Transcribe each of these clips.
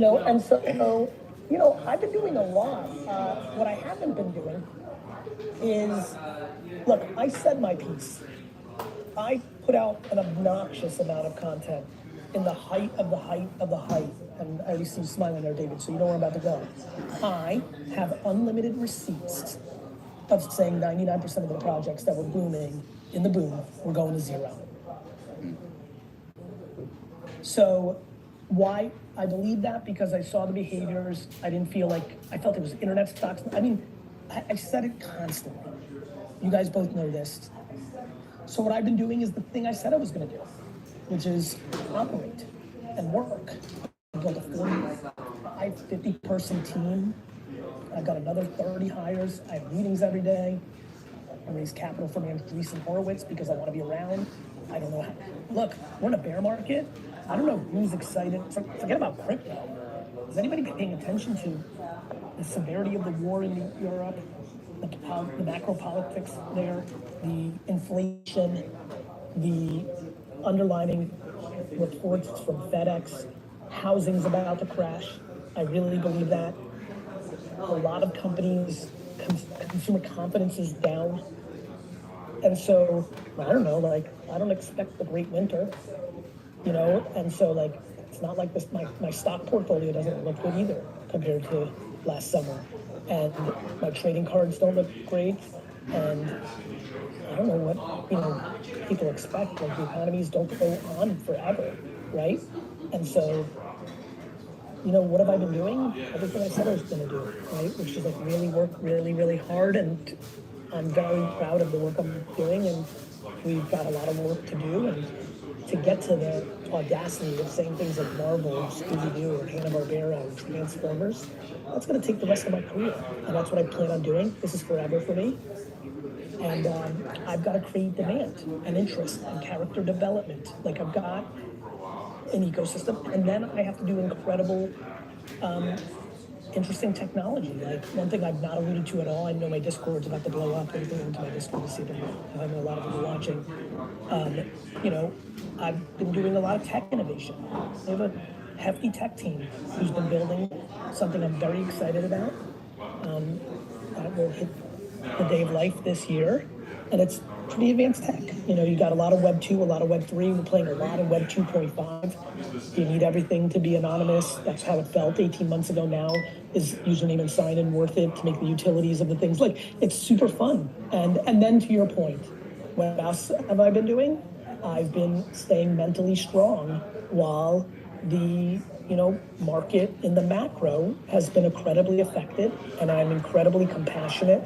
and so, I've been doing a lot. What I haven't been doing is, look, I said my piece. I put out an obnoxious amount of content in the height of the height of the height. And I already see you smiling there, David, so you know where I'm about to go. I have unlimited receipts of saying 99% of the projects that were booming in the boom were going to zero. So why I believe that? Because I saw the behaviors. I felt it was internet stocks. I mean, I said it constantly. You guys both know this. So what I've been doing is the thing I said I was going to do, which is operate and work. I built a 50-person team. I've got another 30 hires. I have meetings every day. I raise capital from Andreessen Horowitz because I want to be around. I don't know how. Look, we're in a bear market. I don't know who's excited. Forget about crypto. Is anybody paying attention to the severity of the war in Europe, the macro politics there, the inflation, the underlining reports from FedEx, housing's about to crash? I really believe that. A lot of companies, consumer confidence is down. And so, I don't know, I don't expect a great winter, and so it's not like this, my stock portfolio doesn't look good either compared to last summer. And my trading cards don't look great. And I don't know what, people expect. The economies don't go on forever, right? And so, what have I been doing? Everything I said I was going to do, right? Which is really work really, really hard. And I'm very proud of the work I'm doing. And we've got a lot of work to do. And to get to the audacity of saying things like Marvel or Scooby-Doo or Hanna-Barbera or Transformers, that's going to take the rest of my career. And that's what I plan on doing. This is forever for me. And I've got to create demand and interest and character development. I've got an ecosystem. And then I have to do incredible, interesting technology. One thing I've not alluded to at all, I know my Discord's about to blow up. Everything into my Discord to see them. I know a lot of people watching. I've been doing a lot of tech innovation. I have a hefty tech team who's been building something I'm very excited about. That will hit the day of life this year. And it's pretty advanced tech. You got a lot of Web 2, a lot of Web 3. We're playing a lot of Web 2.5. You need everything to be anonymous. That's how it felt 18 months ago now. Is username and sign-in worth it to make the utilities of the things? It's super fun. And then to your point, what else have I been doing? I've been staying mentally strong while the market in the macro has been incredibly affected, and I'm incredibly compassionate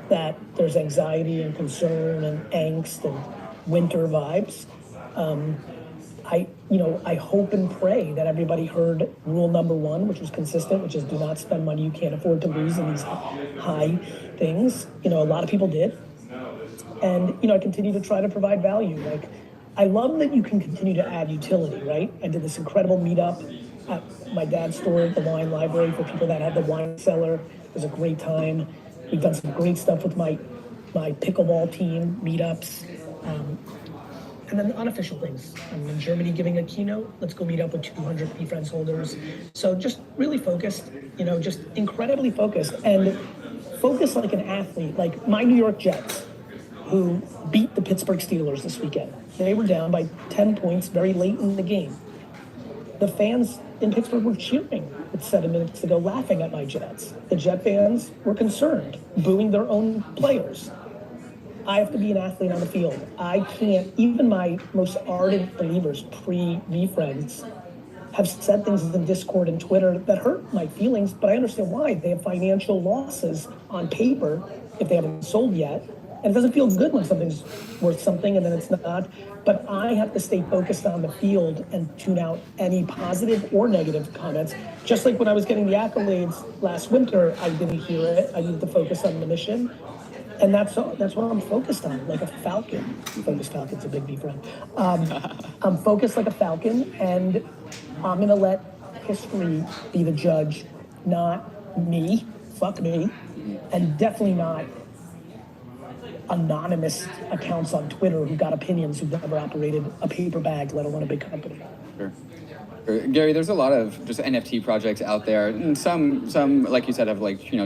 that there's anxiety and concern and angst and winter vibes. I hope and pray that everybody heard rule number 1, which was consistent, which is do not spend money you can't afford to lose in these high things. A lot of people did. And, I continue to try to provide value. I love that you can continue to add utility, right? I did this incredible meetup at my dad's store at the wine library for people that had the wine cellar. It was a great time. We've done some great stuff with my pickleball team, meetups. And then the unofficial things. I'm in Germany giving a keynote. Let's go meet up with 200 VeeFriends holders. So just really focused, just incredibly focused. And focused like an athlete, like my New York Jets, who beat the Pittsburgh Steelers this weekend. They were down by 10 points very late in the game. The fans in Pittsburgh were cheering 7 minutes ago, laughing at my Jets. The Jet fans were concerned, booing their own players. I have to be an athlete on the field. I can't, even my most ardent believers, pre-VeeFriends, have said things in Discord and Twitter that hurt my feelings, but I understand why. They have financial losses on paper if they haven't sold yet. And it doesn't feel good when something's worth something and then it's not. But I have to stay focused on the field and tune out any positive or negative comments. Just like when I was getting the accolades last winter, I didn't hear it. I needed to focus on the mission. And that's what I'm focused on, like a falcon. Focused falcon's a big V friend. I'm focused like a falcon, and I'm gonna let history be the judge, not me, fuck me, and definitely not anonymous accounts on Twitter who got opinions who've never operated a paper bag, let alone a big company. Sure. Gary, there's a lot of just NFT projects out there, and some like you said have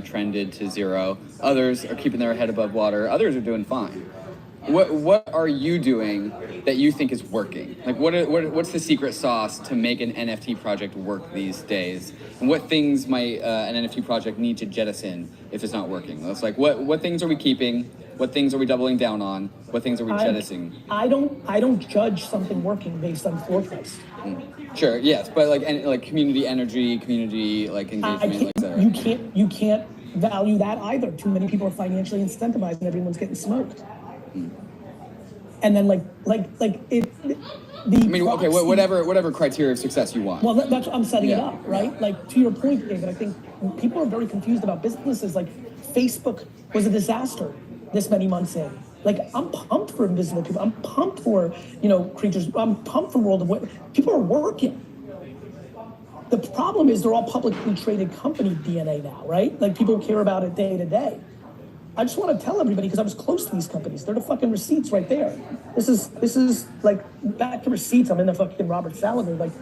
trended to zero. Others are keeping their head above water. Others are doing fine. What are you doing that you think is working? Like what's the secret sauce to make an NFT project work these days? And what things might an NFT project need to jettison if it's not working? It's like what things are we keeping? What things are we doubling down on? What things are we jettisoning? I don't judge something working based on floor price. Sure, yes, but like community energy, community engagement, etc. You can't value that either. Too many people are financially incentivized and everyone's getting smoked. And then whatever criteria of success you want. Well, that's I'm setting it up, right? Yeah. Like to your point, David, I think people are very confused about businesses. Like Facebook was a disaster this many months in. Like I'm pumped for invisible people. I'm pumped for creatures. I'm pumped for World of Wit. People are working. The problem is they're all publicly traded company DNA now, right? Like people care about it day to day. I just want to tell everybody, because I was close to these companies. They're the fucking receipts right there. This is like back to receipts. I'm in the fucking Robert Salinger. Like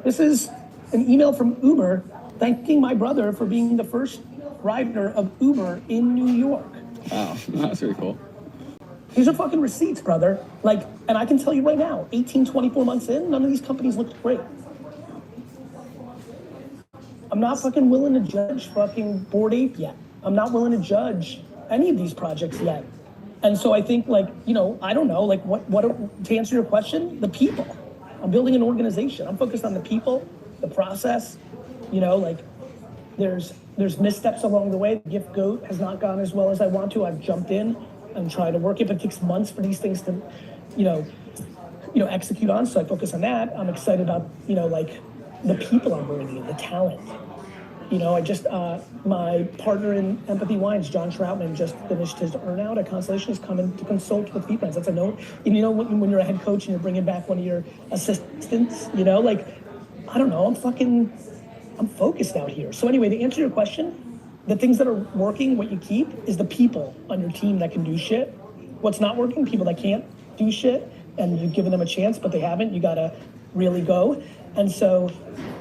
this is an email from Uber thanking my brother for being the first rider of Uber in New York. Wow, that's really cool. These are fucking receipts, brother. Like, and I can tell you right now, 18, 24 months in, none of these companies looked great. I'm not fucking willing to judge fucking Bored Ape yet. I'm not willing to judge any of these projects yet. And so I think I don't know, what to answer your question, the people. I'm building an organization. I'm focused on the people, the process, there's missteps along the way. The gift goat has not gone as well as I want to. I've jumped in and tried to work it, but it takes months for these things to, execute on. So I focus on that. I'm excited about, the people I'm bringing in, the talent. I just, my partner in Empathy Wines, John Troutman, just finished his earnout at Constellation. He's coming to consult with VeeFriends. That's a note. When you're a head coach and you're bringing back one of your assistants, I don't know, I'm focused out here. So anyway, to answer your question, the things that are working, what you keep, is the people on your team that can do shit. What's not working, people that can't do shit, and you've given them a chance, but they haven't. You gotta really go. And so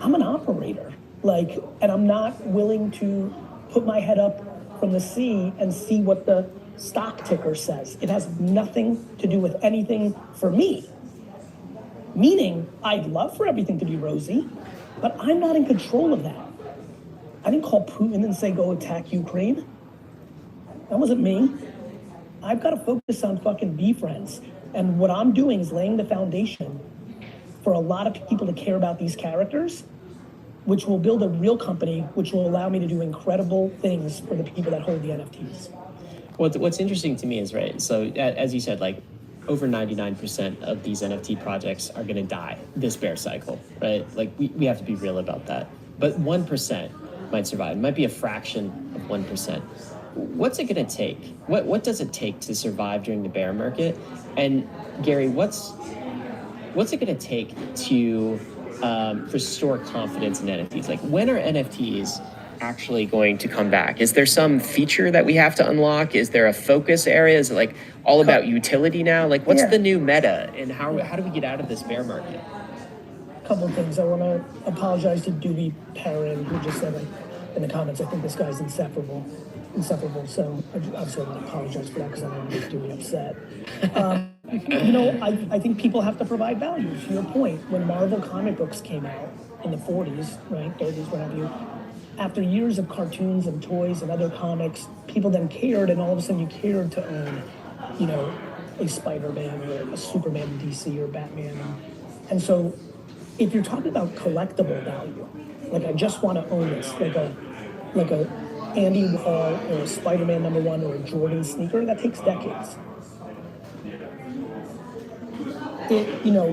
I'm an operator. And I'm not willing to put my head up from the sea and see what the stock ticker says. It has nothing to do with anything for me. Meaning, I'd love for everything to be rosy, but I'm not in control of that. I didn't call Putin and say, go attack Ukraine. That wasn't me. I've got to focus on fucking VeeFriends. And what I'm doing is laying the foundation for a lot of people to care about these characters, which will build a real company, which will allow me to do incredible things for the people that hold the NFTs. What's interesting to me is, right, so as you said, over 99% of these NFT projects are going to die this bear cycle, right? We have to be real about that. But 1% might survive. It might be a fraction of 1%. What's it going to take? What does it take to survive during the bear market? And Gary, what's it going to take to restore confidence in NFTs? When are NFTs actually going to come back? Is there some feature that we have to unlock? Is there a focus area? Is it all about utility now? What's the new meta, and how do we get out of this bear market? A couple of things. I want to apologize to Doobie Perrin, who just said in the comments, I think this guy's insufferable. So I obviously want to apologize for that because I don't want to make Doobie upset. I think people have to provide value. To your point, when Marvel comic books came out in the 40s, right, 30s, what have you, after years of cartoons and toys and other comics, people then cared, and all of a sudden you cared to own, a Spider-Man or a Superman in DC or Batman. And so if you're talking about collectible value, I just want to own this, like a Andy Warhol or a Spider-Man #1 or a Jordan sneaker, that takes decades.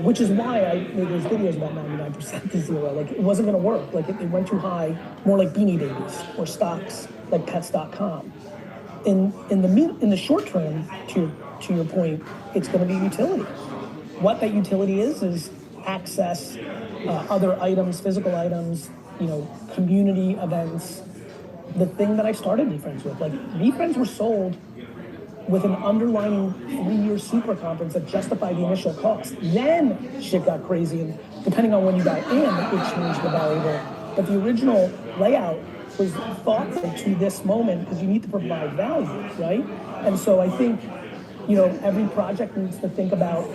Which is why I made those videos about 99% to zero. It wasn't going to work. It went too high, more like Beanie Babies or stocks like Pets.com. In the short term, to your point, it's going to be utility. What that utility is access, other items, physical items, community events. The thing that I started VeeFriends with, VeeFriends were sold with an underlying 3-year super conference that justified the initial cost. Then shit got crazy and depending on when you got in, it would change the variable. But the original layout was thoughtful to this moment because you need to provide value, right? And so I think, every project needs to think about,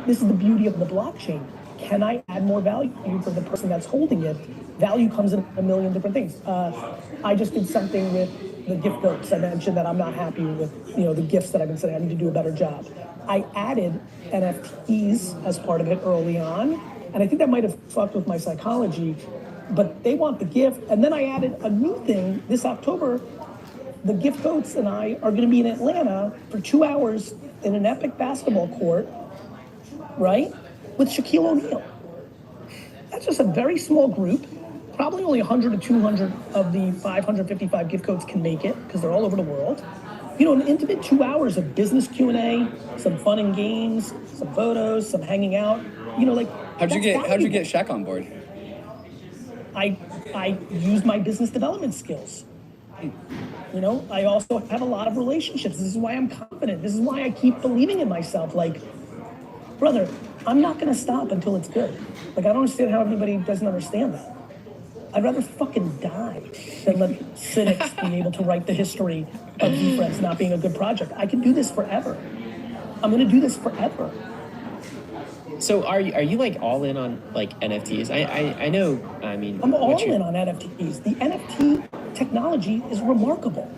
this is the beauty of the blockchain. Can I add more value for the person that's holding it? Value comes in a million different things. I just did something with the gift notes. I mentioned that I'm not happy with, the gifts that I've been saying. I need to do a better job. I added NFTs as part of it early on, and I think that might have fucked with my psychology, but they want the gift. And then I added a new thing this October. The gift goats and I are going to be in Atlanta for 2 hours in an epic basketball court, right, with Shaquille O'Neal. That's just a very small group. Probably only 100 to 200 of the 555 gift codes can make it because they're all over the world. An intimate 2 hours of business Q&A, some fun and games, some photos, some hanging out. How'd you get Shaq on board? I used my business development skills. I also have a lot of relationships. This is why I'm confident. This is why I keep believing in myself. Like, brother, I'm not going to stop until it's good. I don't understand how everybody doesn't understand that. I'd rather fucking die than let cynics be able to write the history of VeeFriends not being a good project. I can do this forever. I'm going to do this forever. So are you all in on NFTs? I know. I mean, I'm all in on NFTs. The NFT technology is remarkable.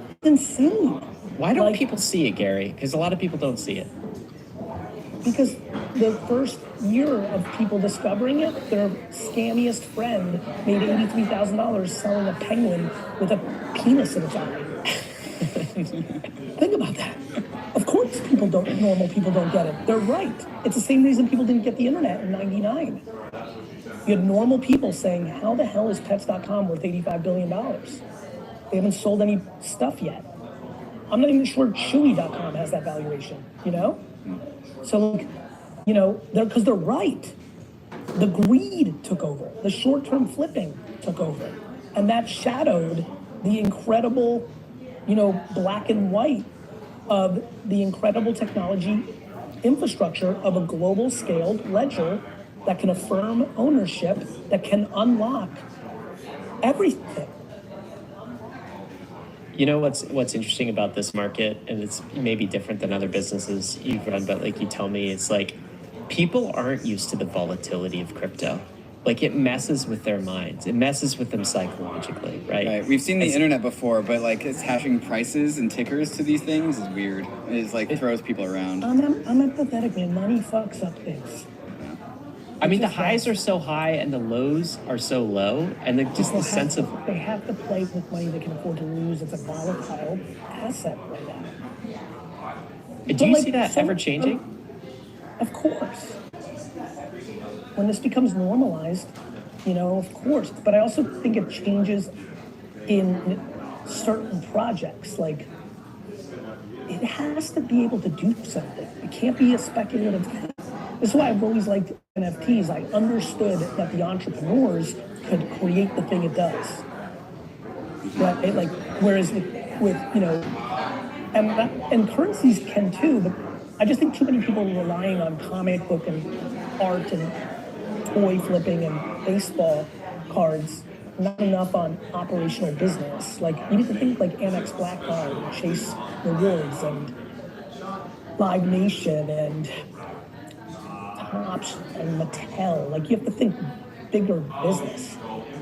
It's insane. Why don't people see it, Gary? Because a lot of people don't see it. Because the first year of people discovering it, their scammiest friend made $83,000 selling a penguin with a penis in its eye. Think about that. Of course normal people don't get it. They're right. It's the same reason people didn't get the internet in '99. You had normal people saying, how the hell is pets.com worth $85 billion? They haven't sold any stuff yet. I'm not even sure Chewy.com has that valuation, So, because they're right. The greed took over. The short-term flipping took over. And that shadowed the incredible, black and white of the incredible technology infrastructure of a global scaled ledger that can affirm ownership, that can unlock everything. What's interesting about this market, and it's maybe different than other businesses you've run, but you tell me, it's people aren't used to the volatility of crypto. It messes with their minds. It messes with them psychologically, right? Right. We've seen the internet before, but it's hashing prices and tickers to these things is weird. It throws people around. I'm empathetic, man. Money fucks up things. I mean, the highs are so high and the lows are so low, and the sense of they have to play with money they can afford to lose. It's a volatile asset right now. Do you see that ever changing? Of course. When this becomes normalized, of course. But I also think it changes in certain projects. It has to be able to do something. It can't be a speculative. This is why I've always liked NFTs. I understood that the entrepreneurs could create the thing it does. Right? Whereas with and currencies can too, but I just think too many people are relying on comic book and art and toy flipping and baseball cards, not enough on operational business. You need to think Amex Black Card and Chase Rewards and Live Nation and Topps and Mattel. You have to think bigger business.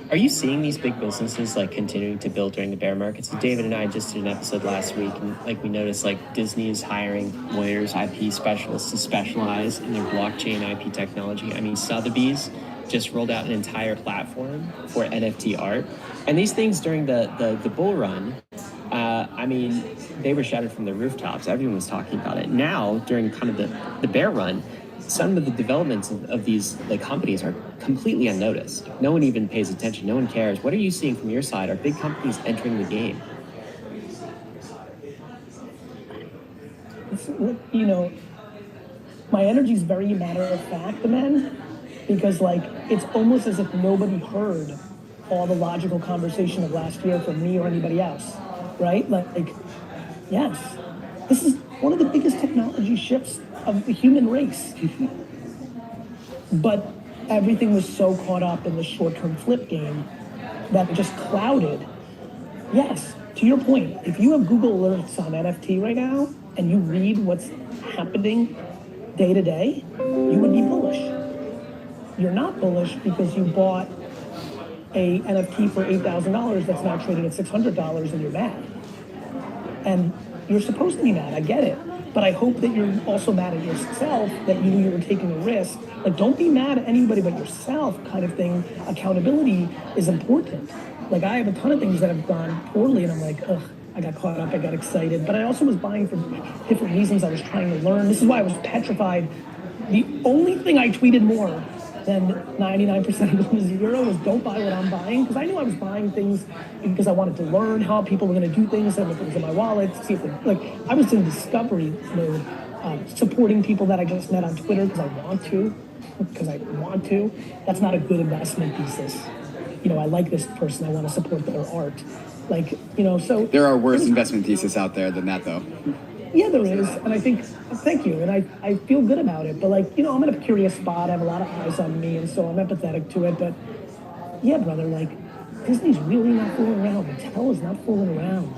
Are you seeing these big businesses continuing to build during the bear market? So David and I just did an episode last week, and we noticed Disney is hiring lawyers, IP specialists to specialize in their blockchain IP technology. I mean, Sotheby's just rolled out an entire platform for NFT art, and these things during the bull run, they were shouted from the rooftops. Everyone was talking about it. Now during kind of the bear run, some of the developments of these companies are completely unnoticed. No one even pays attention. No one cares. What are you seeing from your side? Are big companies entering the game? My energy is very matter of fact, man, because it's almost as if nobody heard all the logical conversation of last year from me or anybody else, right? Yes, this is one of the biggest technology shifts of the human race. But everything was so caught up in the short-term flip game that it just clouded. Yes, to your point, if you have Google Alerts on NFT right now and you read what's happening day to day, you would be bullish. You're not bullish because you bought a NFT for $8,000 that's now trading at $600 and you're mad. And you're supposed to be mad, I get it. But I hope that you're also mad at yourself that you were taking a risk. Like, don't be mad at anybody but yourself kind of thing. Accountability is important. Like, I have a ton of things that have gone poorly and I'm like, ugh, I got caught up, I got excited. But I also was buying for different reasons. I was trying to learn. This is why I was petrified. The only thing I tweeted more than 99% of the zero was don't buy what I'm buying, because I knew I was buying things because I wanted to learn how people were going to do things and what was in my wallet, see if I was in discovery mode, supporting people that I just met on Twitter because I want to. That's not a good investment thesis. I like this person, I want to support their art. So there are worse investment theses out there than that, though. Yeah, there is, and I think, thank you, and I feel good about it, but I'm in a curious spot, I have a lot of eyes on me, and so I'm empathetic to it, but yeah, brother, Disney's really not fooling around, Mattel is not fooling around,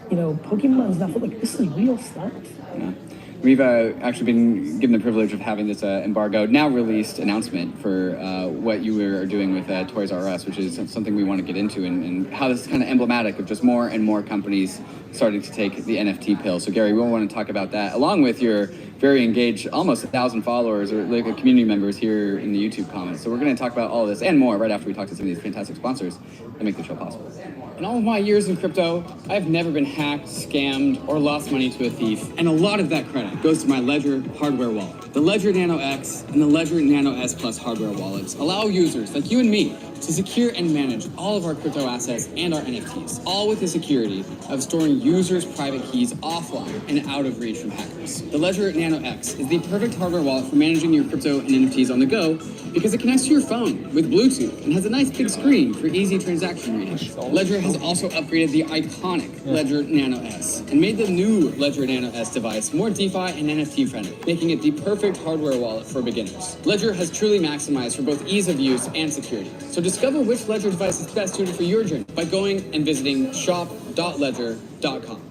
Pokemon's not fooling, this is real stuff. Yeah. We've actually been given the privilege of having this embargo now released announcement for what you are doing with Toys R Us, which is something we want to get into, and how this is kind of emblematic of just more and more companies starting to take the NFT pill. So Gary, we want to talk about that, along with your very engaged, almost 1,000 followers or community members here in the YouTube comments. So we're going to talk about all of this and more right after we talk to some of these fantastic sponsors that make the show possible. In all of my years in crypto, I've never been hacked, scammed, or lost money to a thief. And a lot of that credit goes to my Ledger hardware wallet. The Ledger Nano X and the Ledger Nano S Plus hardware wallets allow users like you and me to secure and manage all of our crypto assets and our NFTs, all with the security of storing users' private keys offline and out of reach from hackers. The Ledger Nano X is the perfect hardware wallet for managing your crypto and NFTs on the go because it connects to your phone with Bluetooth and has a nice big screen for easy transaction reading. Ledger has also upgraded the iconic Ledger Nano S and made the new Ledger Nano S device more DeFi and NFT friendly, making it the perfect hardware wallet for beginners. Ledger has truly maximized for both ease of use and security. So discover which Ledger device is best suited for your journey by going and visiting shop.ledger.com.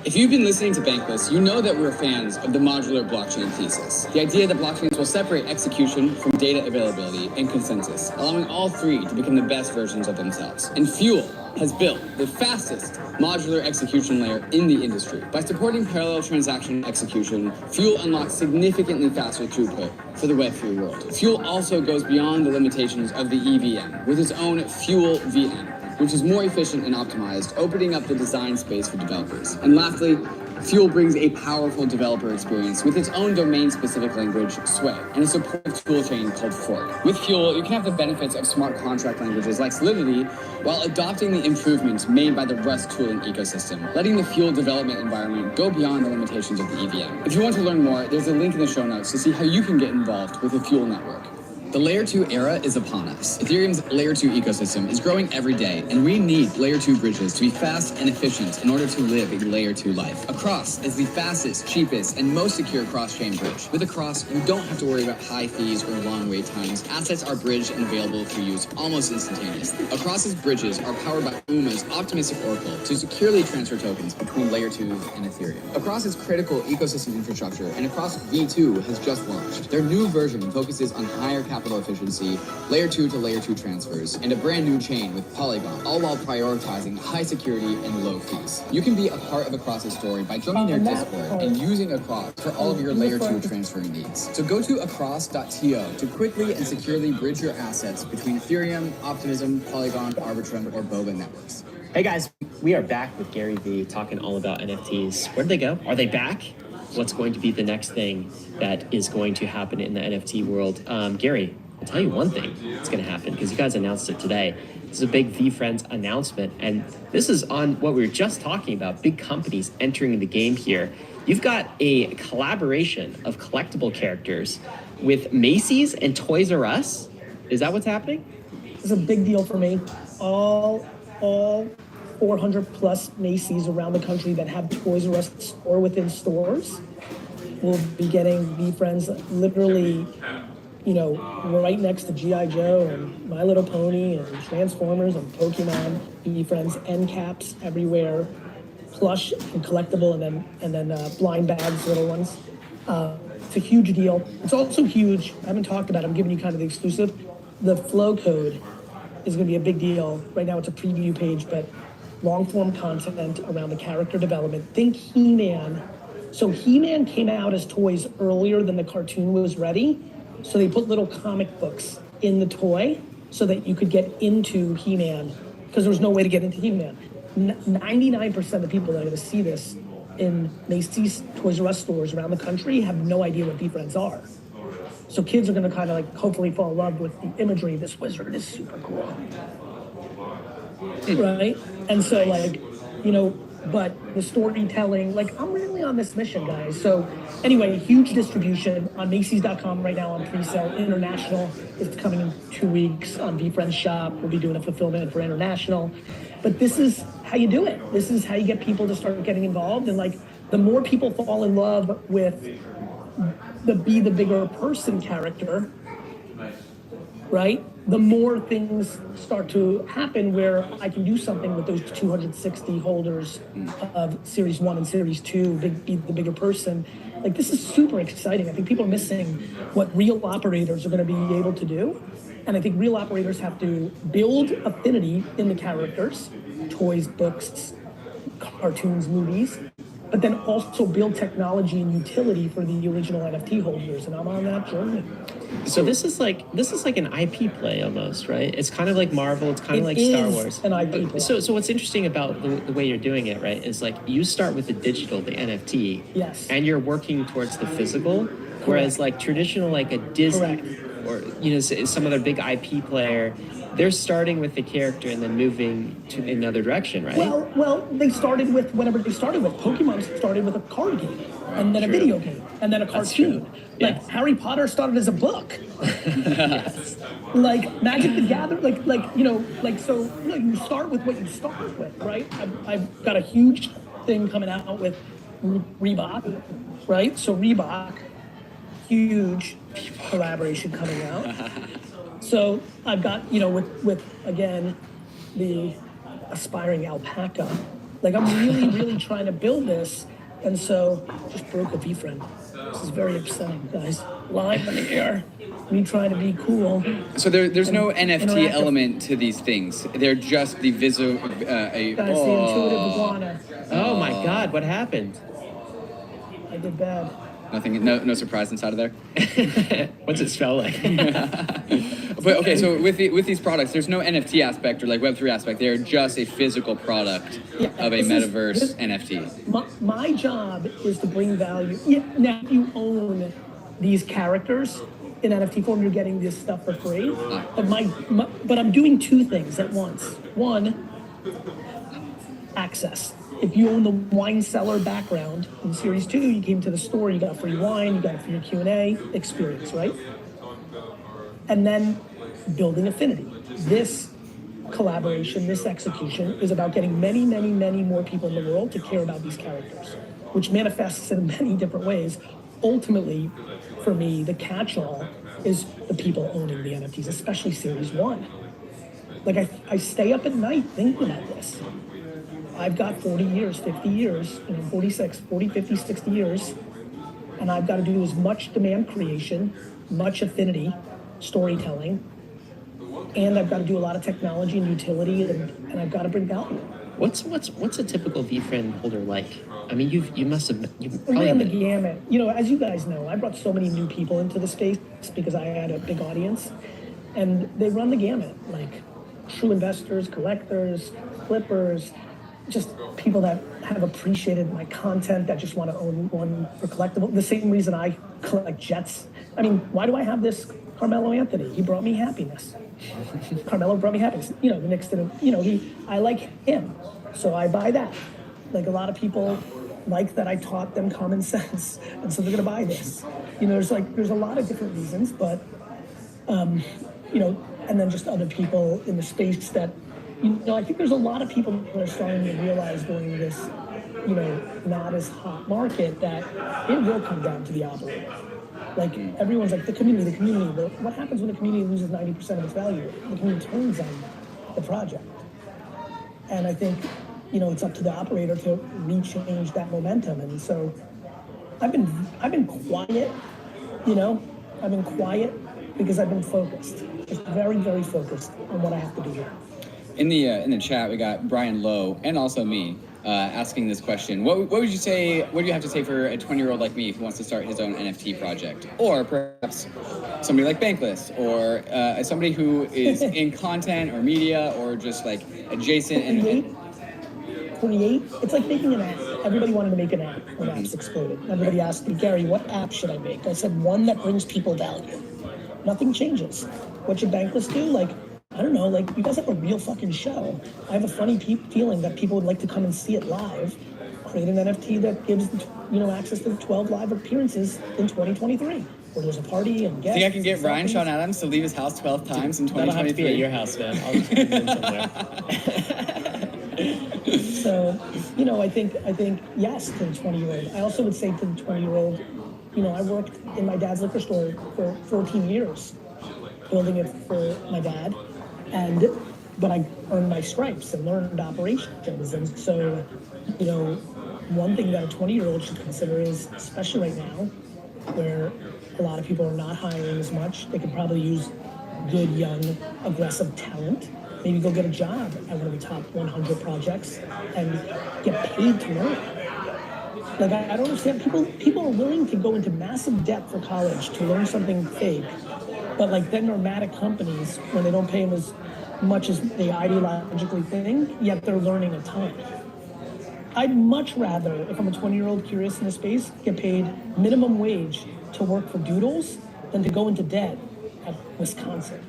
If you've been listening to Bankless, you know that we're fans of the modular blockchain thesis. The idea that blockchains will separate execution from data availability and consensus, allowing all three to become the best versions of themselves. And Fuel has built the fastest modular execution layer in the industry. By supporting parallel transaction execution, Fuel unlocks significantly faster throughput for the Web3 world. Fuel also goes beyond the limitations of the EVM with its own Fuel VM, which is more efficient and optimized, opening up the design space for developers. And lastly, Fuel brings a powerful developer experience with its own domain-specific language, Sway, and a supportive toolchain called Fork. With Fuel, you can have the benefits of smart contract languages like Solidity while adopting the improvements made by the Rust tooling ecosystem, letting the Fuel development environment go beyond the limitations of the EVM. If you want to learn more, there's a link in the show notes to see how you can get involved with the Fuel network. The Layer 2 era is upon us. Ethereum's Layer 2 ecosystem is growing every day, and we need Layer 2 bridges to be fast and efficient in order to live a Layer 2 life. Across is the fastest, cheapest, and most secure cross-chain bridge. With Across, you don't have to worry about high fees or long wait times. Assets are bridged and available for use almost instantaneously. Across's bridges are powered by UMA's optimistic oracle to securely transfer tokens between Layer 2s and Ethereum. Across is critical ecosystem infrastructure, and Across V2 has just launched. Their new version focuses on higher capital efficiency, Layer 2 to Layer 2 transfers, and a brand new chain with Polygon, all while prioritizing high security and low fees. You can be a part of Across's story by joining their Discord and using Across for all of your Layer 2 transferring needs. So go to across.to to quickly and securely bridge your assets between Ethereum, Optimism, Polygon, Arbitrum, or Boba networks. Hey guys, we are back with GaryVee talking all about NFTs. Where did they go? Are they back? What's going to be the next thing that is going to happen in the NFT world? Gary, I'll tell you one thing that's going to happen because you guys announced it today. This is a big VeeFriends announcement, and this is on what we were just talking about, big companies entering the game here. You've got a collaboration of collectible characters with Macy's and Toys R Us. Is that what's happening? It's a big deal for me. All 400 plus Macy's around the country that have Toys R Us store within stores will be getting VeeFriends literally you know, right next to G.I. Joe and My Little Pony and Transformers and Pokemon, VeeFriends, end caps everywhere, plush and collectible, and then blind bags, little ones. It's a huge deal. It's also huge. I haven't talked about it. I'm giving you kind of the exclusive. The flow code is going to be a big deal. Right now it's a preview page, but long form content around the character development. Think He-Man. So He-Man came out as toys earlier than the cartoon was ready. So they put little comic books in the toy so that you could get into He-Man, because there was no way to get into He-Man. 99% of the people that are going to see this in Macy's, Toys R Us stores around the country have no idea what VeeFriends are. So kids are going to kind of like hopefully fall in love with the imagery. This wizard is super cool, right? And so like, you know, but the storytelling, like I'm really on this mission, guys. So anyway, huge distribution on Macy's.com right now on pre-sale. International is coming in 2 weeks on VeeFriends shop. We'll be doing a fulfillment for international. But this is how you do it. This is how you get people to start getting involved. And like the more people fall in love with the be the bigger person character, right? The more things start to happen where I can do something with those 260 holders of Series 1 and Series 2, be the bigger person. Like this is super exciting. I think people are missing what real operators are going to be able to do. And I think real operators have to build affinity in the characters, toys, books, cartoons, movies, but then also build technology and utility for the original NFT holders. And I'm on that journey. So this is like an IP play almost, right? It's kind of like Marvel. It's kind of like Star Wars. An IP play. So what's interesting about the way you're doing it, right, is like you start with the digital, the NFT, yes, and you're working towards the physical. Whereas like traditional, like a Disney, or you know, some other big IP player, they're starting with the character and then moving to another direction, right? Well, they started with whatever they started with. Pokemon started with a card game, and then a video game, and then a cartoon. Like Harry Potter started as a book. Yes. Like Magic the Gathering, so you start with what you start with, right? I've got a huge thing coming out with Reebok, right? So Reebok, huge collaboration coming out. So I've got, with again, the aspiring alpaca. Like I'm really trying to build this. And so just broke a VeeFriend. This is very upsetting, guys. Live on the air. Me trying to be cool. So there's no NFT element to these things. They're just the visual. Guys, the intuitive iguana. Oh my God, what happened? I did bad. Nothing, no surprise inside of there. What's it smell like? But okay, so with these products, there's no NFT aspect or like Web3 aspect. They're just a physical product of a metaverse NFT. My job is to bring value. Yeah, now you own these characters in NFT form. You're getting this stuff for free. But I'm doing two things at once. One, access. If you own the wine cellar background in Series 2, you came to the store, you got free wine, you got it for your Q&A experience, right? And then building affinity. This collaboration, this execution is about getting many more people in the world to care about these characters, which manifests in many different ways. Ultimately, for me, the catch-all is the people owning the NFTs, especially Series 1. Like I stay up at night thinking about this. I've got 40 years, 50 years, 46, 40, 50, 60 years, and I've got to do as much demand creation, much affinity, storytelling, and I've got to do a lot of technology and utility, and I've got to bring value. What's a typical VeeFriend holder like? I mean, you probably ran the gamut. As you guys know, I brought so many new people into the space because I had a big audience, and they run the gamut, like true investors, collectors, flippers, just people that have appreciated my content that just want to own one for collectible. The same reason I collect jets. I mean, why do I have this Carmelo Anthony? He brought me happiness. Carmelo brought me happiness. The Knicks didn't, I like him. So I buy that. Like a lot of people like that I taught them common sense. And so they're going to buy this. There's a lot of different reasons, but, and then just other people in the space that, I think there's a lot of people that are starting to realize during this, not as hot market that it will come down to the operator. Like everyone's like the community. But what happens when the community loses 90% of its value? The community turns on the project. And I think, it's up to the operator to rechange that momentum. And so I've been quiet, I've been quiet because I've been focused, just very, very focused on what I have to do here. In the chat, we got Brian Lowe and also me asking this question. What would you say? What do you have to say for a 20-year-old like me who wants to start his own NFT project, or perhaps somebody like Bankless, or somebody who is in content or media or just like adjacent and create. It's like making an app. Everybody wanted to make an app when apps exploded. Everybody asked me, Gary, what app should I make? I said, one that brings people value. Nothing changes. What should Bankless do? Like, I don't know, like, you guys have a real fucking show. I have a funny feeling that people would like to come and see it live. Create an NFT that gives, access to 12 live appearances in 2023, where there's a party and guests. Think I can get Ryan Sean Adams to leave his house 12 times in 2023? That'll have to be at your house, man. I'll just put it in somewhere. So, I think yes to the 20-year-old. I also would say to the 20-year-old, I worked in my dad's liquor store for 14 years, building it for my dad, but I earned my stripes and learned operations. And so, one thing that a 20-year-old should consider is, especially right now, where a lot of people are not hiring as much, they could probably use good, young, aggressive talent. Maybe go get a job at one of the top 100 projects and get paid to learn. Like, I don't understand. People are willing to go into massive debt for college to learn something fake, but like then they're mad at companies when they don't pay them as much as they ideologically think, yet they're learning a ton. I'd much rather, if I'm a 20-year-old curious in this space, get paid minimum wage to work for Doodles than to go into debt at Wisconsin.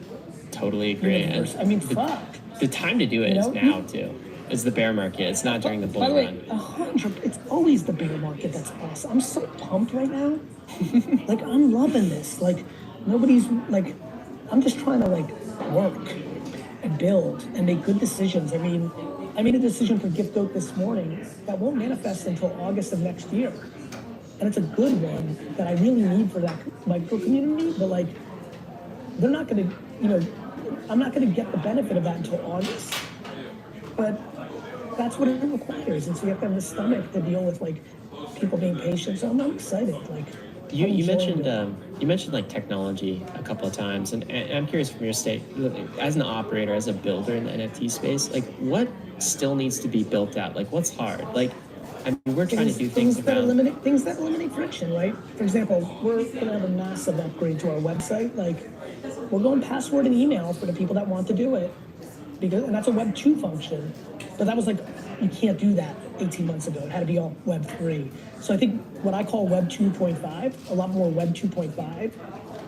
Totally agree. I mean, fuck. The time to do it is now, too. It's the bear market. It's not during the bull run. By the way, 100. It's always the bear market that's awesome. I'm so pumped right now. Like, I'm loving this. Like, nobody's, like, I'm just trying to, like, work and build and make good decisions. I mean, I made a decision for Gift Goat this morning that won't manifest until August of next year. And it's a good one that I really need for that micro community, but, like, they're not going to, I'm not going to get the benefit of that until August. But that's what it requires. And so you have to have the stomach to deal with, like, people being patient. So I'm excited. Like, you mentioned like technology a couple of times, and I'm curious from your state, as an operator, as a builder in the NFT space, like what still needs to be built out? Like what's hard? Like, I mean, we're trying to do things that eliminate friction, right? For example, we're going to have a massive upgrade to our website. Like, we're going password and email for the people that want to do it, and that's a Web 2 function. But that was like, you can't do that 18 months ago. It had to be all Web 3. So I think what I call Web 2.5, a lot more Web 2.5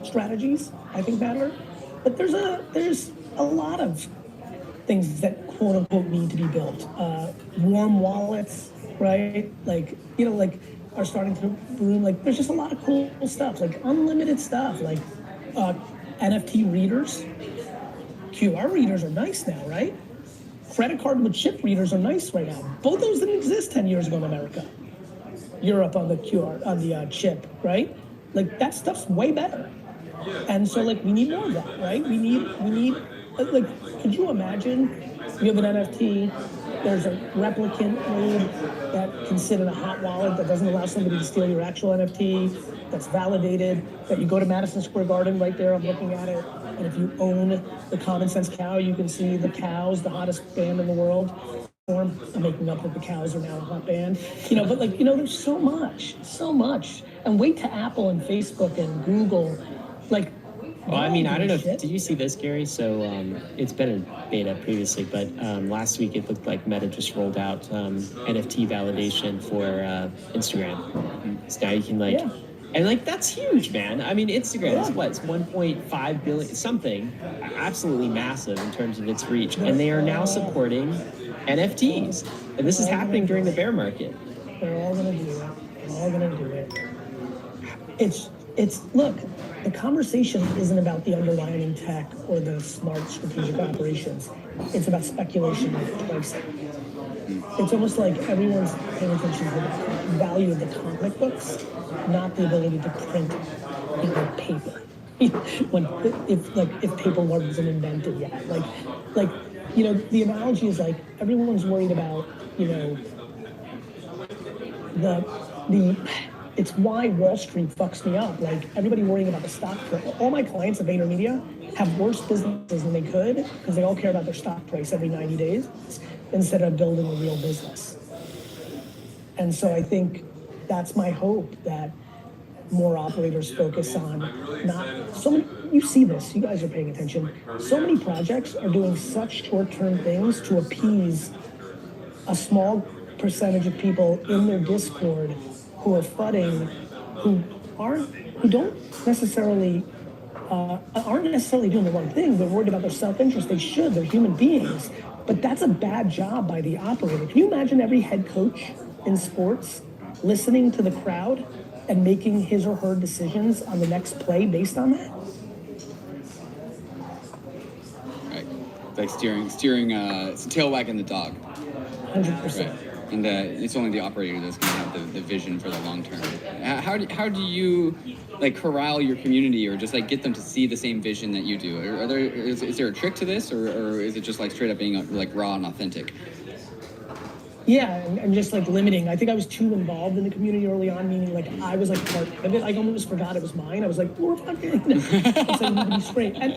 strategies, I think matter. But there's a lot of things that quote unquote need to be built. Warm wallets, right? Like, are starting to bloom. Like, there's just a lot of cool stuff, like unlimited stuff, like NFT readers. QR readers are nice now, right? Credit card with chip readers are nice right now. Both those didn't exist 10 years ago in America. Europe on the QR, on the chip, right? Like, that stuff's way better. And so, like, we need more of that, right? We need, like, could you imagine you have an NFT, there's a replicant node that can sit in a hot wallet that doesn't allow somebody to steal your actual NFT, that's validated, that you go to Madison Square Garden right there, I'm looking at it, and if you own the Common Sense cow, you can see the Cows, the hottest band in the world. I'm making up that the Cows are now a hot band. But like, there's so much. And wait to Apple and Facebook and Google, like. Well, I mean, I don't know. Did you see this, Gary? So it's been in beta previously, but last week it looked like Meta just rolled out NFT validation for Instagram. So now you can and like that's huge, man. I mean, Instagram is what? It's 1.5 billion, something absolutely massive in terms of its reach, and they are now supporting NFTs, and this is happening during the bear market. They're all gonna do it. It's look, the conversation isn't about the underlying tech or the smart strategic operations. It's about speculation and pricing. It's almost like everyone's paying attention to the value of the comic books, not the ability to print paper. if paper wasn't invented yet, the analogy is like everyone's worried about the it's why Wall Street fucks me up. Like everybody worrying about the stock price. All my clients at VaynerMedia have worse businesses than they could because they all care about their stock price every 90 days instead of building a real business. And so I think that's my hope, that more operators focus on not so many. You see this, you guys are paying attention. So many projects are doing such short-term things to appease a small percentage of people in their Discord who are fudding, who don't necessarily aren't necessarily doing the wrong thing. They're worried about their self-interest. They should. They're human beings. But that's a bad job by the operator. Can you imagine every head coach in sports listening to the crowd and making his or her decisions on the next play based on that? Right. It's like steering it's a tail wagging the dog. 100%. Right. And it's only the operator that's going to have the vision for the long term. How do you like corral your community, or just like get them to see the same vision that you do? Is there a trick to this, or is it just like straight up being like raw and authentic? Yeah, and just like limiting. I think I was too involved in the community early on, meaning like I was like part of it. I almost forgot it was mine. I was like, we're fucking, so you need to be straight. And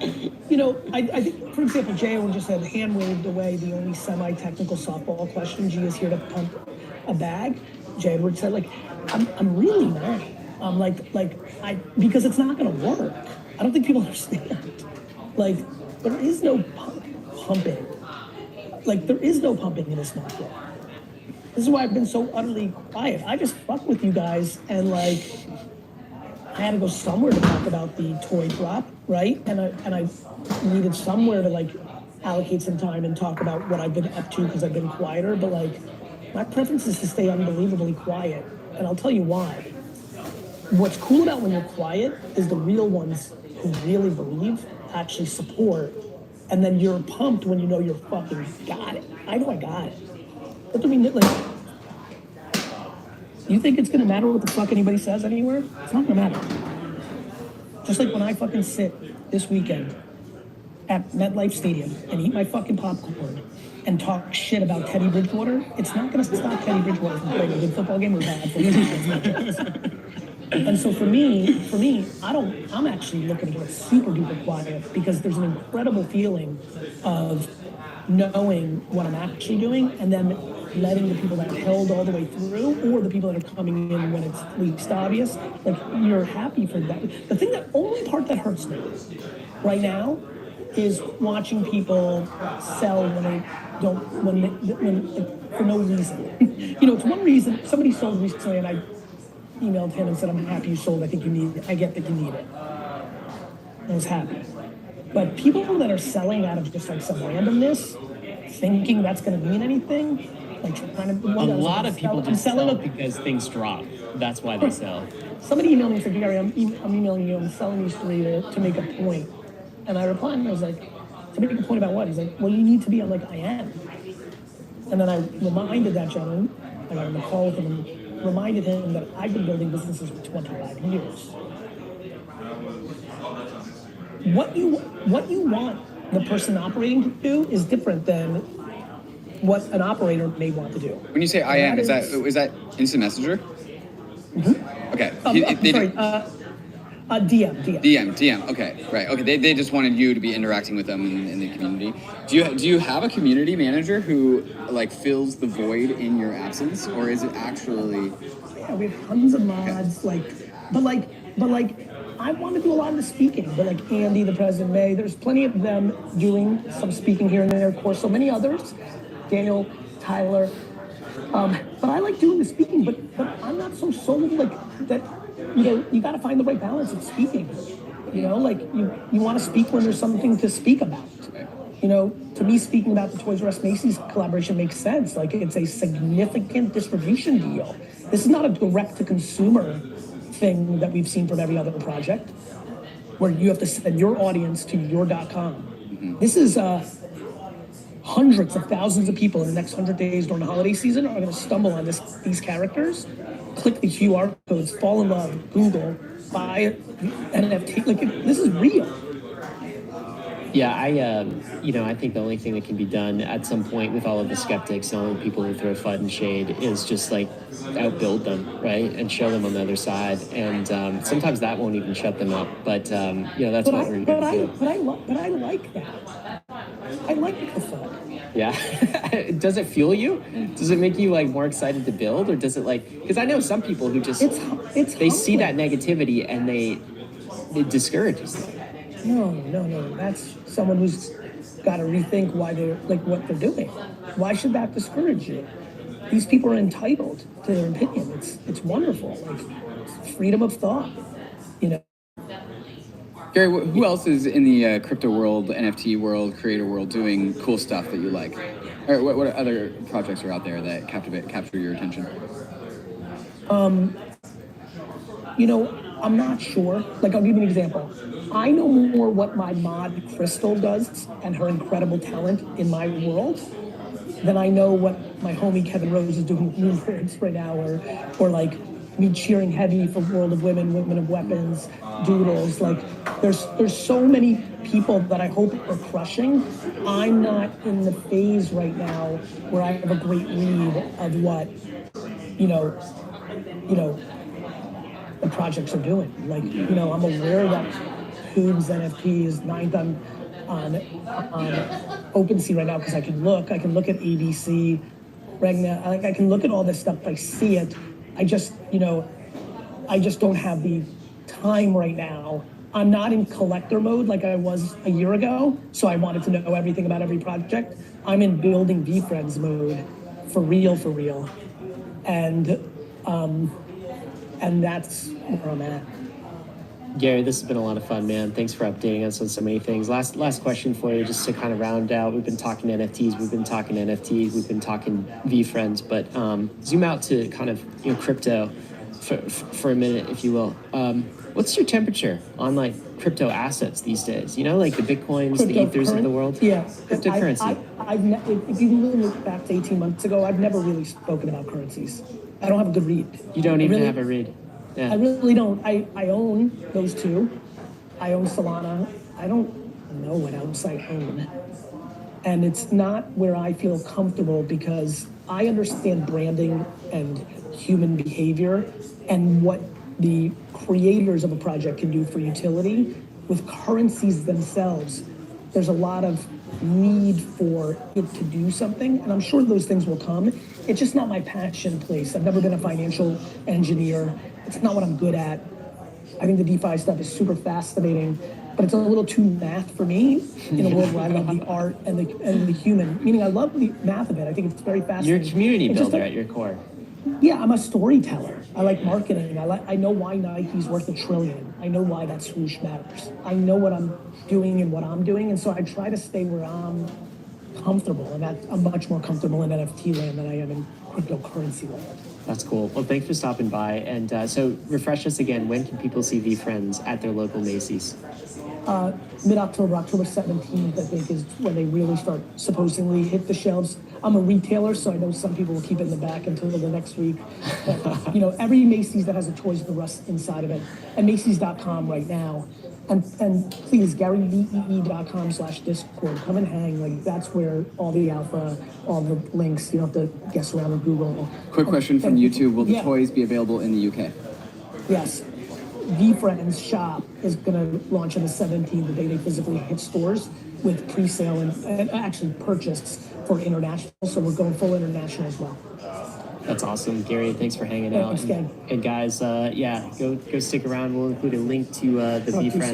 I think, for example, Jay Owen just said, hand waved away the only semi-technical softball question. G is here to pump a bag. Jay Edwards said, like, I'm really mad. Because it's not going to work. I don't think people understand. Like, there is no pumping. Like, there is no pumping in this market. This is why I've been so utterly quiet. I just fuck with you guys, and like, I had to go somewhere to talk about the toy drop, right? And I needed somewhere to like allocate some time and talk about what I've been up to because I've been quieter. But like, my preference is to stay unbelievably quiet, and I'll tell you why. What's cool about when you're quiet is the real ones who really believe actually support, and then you're pumped when you know you're fucking got it. I know I got it. What do we like? You think it's gonna matter what the fuck anybody says anywhere? It's not gonna matter. Just like when I fucking sit this weekend at MetLife Stadium and eat my fucking popcorn and talk shit about Teddy Bridgewater, it's not gonna stop Teddy Bridgewater from playing a good football game or bad football game. And so for me, I'm actually looking to get super duper quiet because there's an incredible feeling of knowing what I'm actually doing and then letting the people that have held all the way through, or the people that are coming in when it's least obvious, like, you're happy for that. The thing, that only part that hurts me right now is watching people sell when they don't, for no reason. It's one reason. Somebody sold recently and I emailed him and said, I'm happy you sold. I think you need it. I get that you need it. I was happy. But people that are selling out of just like some randomness, thinking that's going to mean anything, like trying to. A lot of people just sell because things drop. That's why they sell. Somebody emailed me and said, Gary, I'm emailing you. I'm selling these three to make a point. And I replied and I was like, to make a point about what? He's like, well, you need to be. I'm like, I am. And then I reminded that gentleman, I got on the call with him and reminded him that I've been building businesses for 25 years. What you want the person operating to do is different than what an operator may want to do. When you say I am, is that instant messenger? Mm-hmm. Okay. DM. Okay, right. Okay, they just wanted you to be interacting with them in the community. Do you have a community manager who like fills the void in your absence, or is it actually? Yeah, we have tons of mods. Okay. But I want to do a lot of the speaking. But like Andy, the president, May, there's plenty of them doing some speaking here and there. Of course, so many others. Daniel, Tyler. But I like doing the speaking. But I'm not so sold like that. You got to find the right balance of speaking. You want to speak when there's something to speak about. To me, speaking about the Toys R Us Macy's collaboration makes sense. Like, it's a significant distribution deal. This is not a direct-to-consumer thing that we've seen from every other project, where you have to send your audience to your .com. Mm-hmm. This is hundreds of thousands of people in the next 100 days during the holiday season are going to stumble on these characters, click the QR codes, fall in love, Google, buy NFT. Like, this is real. Yeah, I think the only thing that can be done at some point with all of the skeptics and all the people who throw FUD and shade is just like outbuild them, right, and show them on the other side. And sometimes that won't even shut them up. But that's what we're going to do. But I like that. I like the FUD. Yeah. Does it fuel you? Does it make you like more excited to build, or does it because I know some people who just they see that negativity and it discourages them. No. That's someone who's got to rethink why they're what they're doing. Why should that discourage you? These people are entitled to their opinion. It's wonderful. It's freedom of thought. Gary, who else is in the crypto world, NFT world, creator world doing cool stuff that you like? Or what other projects are out there that capture your attention? I'm not sure. I'll give you an example. I know more what my mod Crystal does and her incredible talent in my world than I know what my homie Kevin Rose is doing with VeeFriends right now, or me cheering heavy for World of Women, Women of Weapons, Doodles. There's so many people that I hope are crushing. I'm not in the phase right now where I have a great read of what, the projects are doing. I'm aware that Hoob's NFT is 9th on OpenSea right now because I can look at ABC, Regna, I can look at all this stuff. I see it. I just don't have the time right now. I'm not in collector mode like I was a year ago, so I wanted to know everything about every project. I'm in building VeeFriends mode, for real. And that's where I'm at. Gary, this has been a lot of fun, man. Thanks for updating us on so many things. Last question for you, just to kind of round out. We've been talking NFTs, we've been talking VeeFriends, but zoom out to kind of crypto for a minute, if you will. What's your temperature on crypto assets these days? The Bitcoins, the Ethers of the world? Yeah. Cryptocurrency. If you look back to 18 months ago, I've never really spoken about currencies. I don't have a good read. You don't even have a read? Yeah. I really don't. I own those two. I own Solana. I don't know what else I own. And it's not where I feel comfortable because I understand branding and human behavior and what the creators of a project can do for utility. With currencies themselves, there's a lot of need for it to do something, and I'm sure those things will come. It's just not my passion place. I've never been a financial engineer. It's not what I'm good at. I think the DeFi stuff is super fascinating, but it's a little too math for me in a world where I love the art and the human. Meaning I love the math of it. I think it's very fascinating. You're a community builder at your core. Yeah, I'm a storyteller. I like marketing. I know why Nike's worth $1 trillion. I know why that swoosh matters. I know what I'm doing and what I'm doing, and so I try to stay where I'm comfortable, and I'm much more comfortable in NFT land than I am in cryptocurrency land. That's cool. Well, thanks for stopping by. And so refresh us again, when can people see VeeFriends at their local Macy's? Mid-October, October 17th, I think, is when they really start supposedly hit the shelves. I'm a retailer, so I know some people will keep it in the back until the next week. But, every Macy's that has a Toys R Us inside of it, and Macy's.com right now. And please, GaryVee.com/Discord. Come and hang. That's where all the alpha, all the links, you don't have to guess around with Google. Quick question from YouTube. Will the toys be available in the UK? Yes. VeeFriends shop is going to launch on the 17th, the day they physically hit stores, with pre-sale and actually purchase for international. So we're going full international as well. That's awesome, Gary. Thanks for hanging out. Thanks, Ken. And guys, go stick around. We'll include a link to the VeeFriends